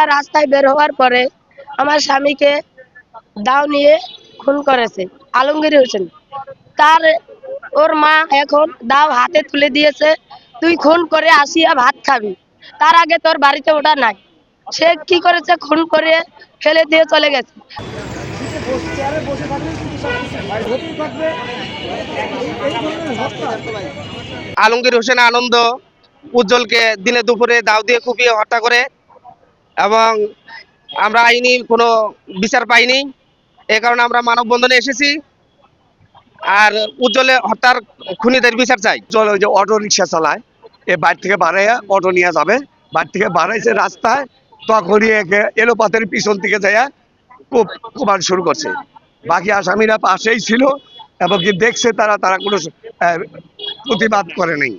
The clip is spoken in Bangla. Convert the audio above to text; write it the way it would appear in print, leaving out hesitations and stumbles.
রাস্তায় বের হওয়ার পরে আমার স্বামীকে দাও নিয়ে খুন করেছে আলমগীর হোসেন। তার ওর মা এখন দাও হাতে তুলে দিয়েছে, তুই খুন করে আসিয়া ভাত খাবি, তার আগে তোর বাড়িতে ওঠা নাই। সে কি করেছে, খুন করে ফেলে দিয়ে চলে গেছে। আলমগীর হোসেন আনন্দ উজ্জ্বলকে দিনে দুপুরে দাও দিয়ে কুপিয়ে হত্যা করে, এবং আমরা আইনি কোনো বিচার পাইনি। এ কারণে আমরা মানববন্ধনে এসেছি আর উজ্জ্বলে হত্যার খুনিদের বিচার চাই। চলো, ওই যে অটো রিক্সা চালায়, এ বাড়ি থেকে বাড়াইয়া অটো নিয়ে যাবে, বাড়ি থেকে বাড়াইছে রাস্তায়, তখনই একে এলোপাতের পিছন থেকে যাইয়া কোপান শুরু করছে। বাকি আসামিরা পাশেই ছিল এবং কি দেখছে, তারা কোনো প্রতিবাদ করে নাই।